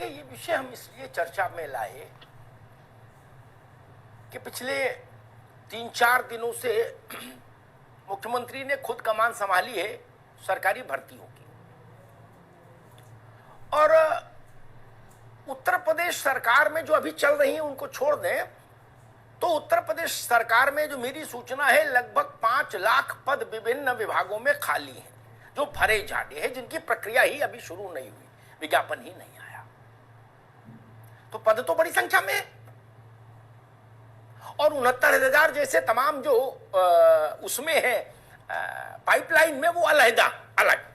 देखिए, ये विषय हम इसलिए चर्चा में लाए कि पिछले 3-4 दिनों से मुख्यमंत्री ने खुद कमान संभाली है सरकारी भर्तियों की, और उत्तर प्रदेश सरकार में जो अभी चल रही है उनको छोड़ दें तो उत्तर प्रदेश सरकार में जो मेरी सूचना है लगभग 5 लाख पद विभिन्न विभागों में खाली हैं जो भरे जाने हैं, जिनकी प्रक्रिया ही अभी शुरू नहीं हुई, विज्ञापन ही नहीं आया। तो पद तो बड़ी संख्या में है, और 69,000 जैसे तमाम जो उसमें है पाइपलाइन में, वो अलग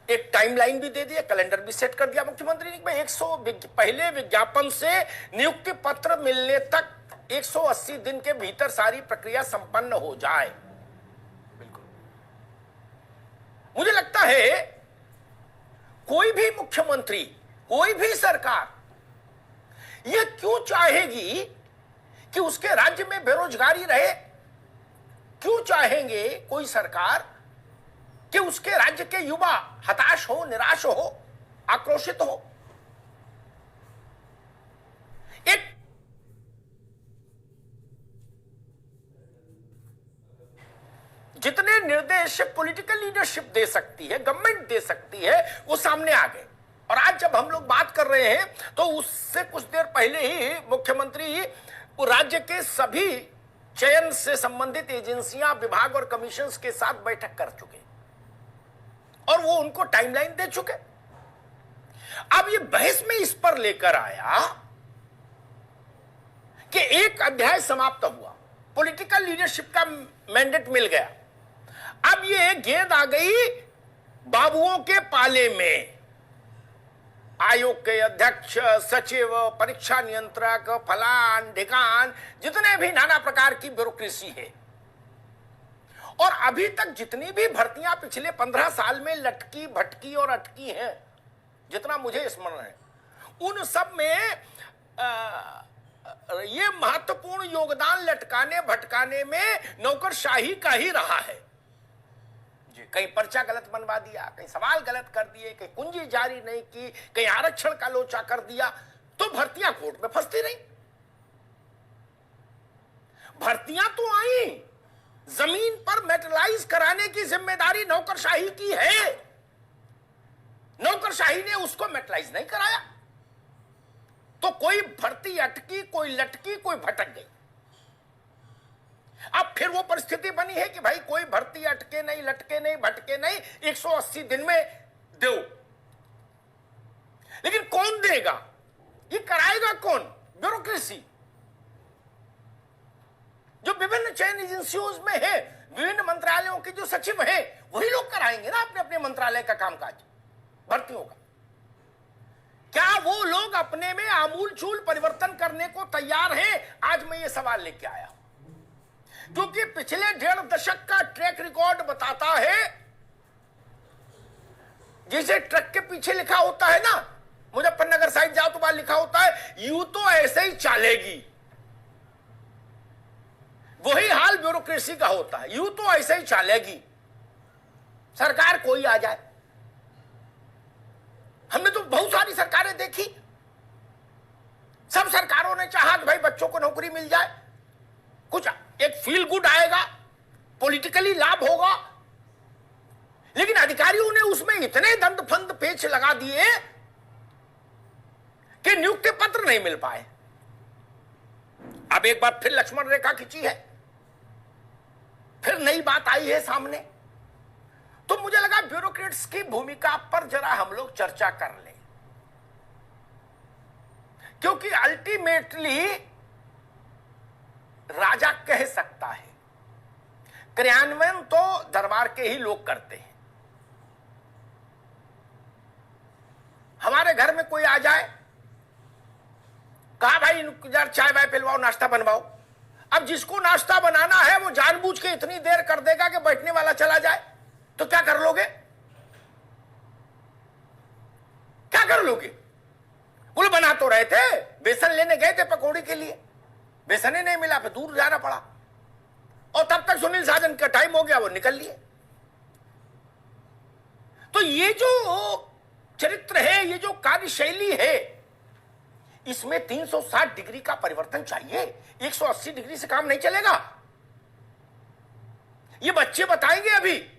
एक टाइमलाइन भी दे दिया, कैलेंडर भी सेट कर दिया मुख्यमंत्री ने। 100 पहले विज्ञापन से नियुक्ति पत्र मिलने तक 180 दिन के भीतर सारी प्रक्रिया संपन्न हो जाए। बिल्कुल, मुझे लगता है कोई भी मुख्यमंत्री, कोई भी सरकार यह क्यों चाहेगी कि उसके राज्य में बेरोजगारी रहे? क्यों चाहेंगे कोई सरकार कि उसके राज्य के युवा हताश हो, निराश हो, आक्रोशित हो? एक जितने निर्देश पॉलिटिकल लीडरशिप दे सकती है, गवर्नमेंट दे सकती है, वो सामने आ गए। और आज जब हम लोग बात कर रहे हैं तो उससे कुछ देर पहले ही मुख्यमंत्री राज्य के सभी चयन से संबंधित एजेंसियां, विभाग और कमीशंस के साथ बैठक कर चुके और वो उनको टाइमलाइन दे चुके। अब ये बहस में इस पर लेकर आया कि एक अध्याय समाप्त हुआ, पॉलिटिकल लीडरशिप का मैंडेट मिल गया, अब ये गेंद आ गई बाबुओं के पाले में। आयोग के अध्यक्ष, सचिव, परीक्षा नियंत्रक, फलान ढिकान, जितने भी नाना प्रकार की ब्यूरोक्रेसी है, और अभी तक जितनी भी भर्तियां पिछले 15 साल में लटकी भटकी और अटकी हैं, जितना मुझे स्मरण है, उन सब में ये महत्वपूर्ण योगदान लटकाने भटकाने में नौकरशाही का ही रहा है। कहीं पर्चा गलत बनवा दिया, कहीं सवाल गलत कर दिए, कहीं कुंजी जारी नहीं की, कहीं आरक्षण का लोचा कर दिया, तो भर्तियां कोर्ट में फंसती रही। भर्तियां तो आई, जमीन पर मेटलाइज कराने की जिम्मेदारी नौकरशाही की है। नौकरशाही ने उसको मेटलाइज नहीं कराया, तो कोई भर्ती अटकी, कोई लटकी, कोई भटक गई। अब फिर वो परिस्थिति बनी है कि भाई कोई भर्ती अटके नहीं, लटके नहीं, भटके नहीं, 180 दिन में दो। लेकिन कौन देगा? ये कराएगा कौन? ब्यूरोक्रेसी जो विभिन्न चयन एजेंसियों में है, विभिन्न मंत्रालयों के जो सचिव हैं, वही लोग कराएंगे ना अपने अपने मंत्रालय का कामकाज, भर्तियों का। क्या वो लोग अपने में आमूलचूल परिवर्तन करने को तैयार हैं? आज मैं ये सवाल लेके आया क्योंकि पिछले 1.5 दशक का ट्रैक रिकॉर्ड बताता है, जिसे ट्रक के पीछे लिखा होता है ना, मुजफ्फरनगर साइड जाओ तो बाहर लिखा होता है, यूं तो ऐसे ही चलेगी। वही हाल ब्यूरोक्रेसी का होता है, यूं तो ऐसे ही चलेगी, सरकार कोई आ जाए। हमने तो बहुत सारी सरकारें देखी, सब सरकारों ने चाहा कि भाई बच्चों को नौकरी मिल जाए, कुछ एक फील गुड आएगा, पॉलिटिकली लाभ होगा, लेकिन अधिकारियों ने उसमें इतने दंड फंद पेच लगा दिए कि नियुक्ति पत्र नहीं मिल पाए। अब एक बार फिर लक्ष्मण रेखा खींची है, फिर नई बात आई है सामने। तो मुझे लगा ब्यूरोक्रेट्स की भूमिका पर जरा हम लोग चर्चा कर लें, क्योंकि अल्टीमेटली राजा कह सकता है, क्रियान्वयन तो दरबार के ही लोग करते हैं। हमारे घर में कोई आ जाए, कहा भाई यार चाय वाय पिलवाओ, नाश्ता बनवाओ। अब जिसको नाश्ता बनाना है वो जानबूझ के इतनी देर कर देगा कि बैठने वाला चला जाए, तो क्या कर लोगे? क्या कर लोगे? बोले बना तो रहे थे, बेसन लेने गए थे पकौड़ी के लिए, बेसन ही नहीं मिला, फिर दूर जाना पड़ा, और तब तक सुनील साजन का टाइम हो गया, वो निकल लिए। तो ये जो चरित्र है, ये जो कार्यशैली है, इसमें 360 डिग्री का परिवर्तन चाहिए। 180 डिग्री से काम नहीं चलेगा। ये बच्चे बताएंगे। अभी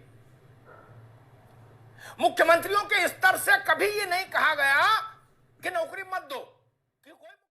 मुख्यमंत्रियों के स्तर से कभी ये नहीं कहा गया कि नौकरी मत दो।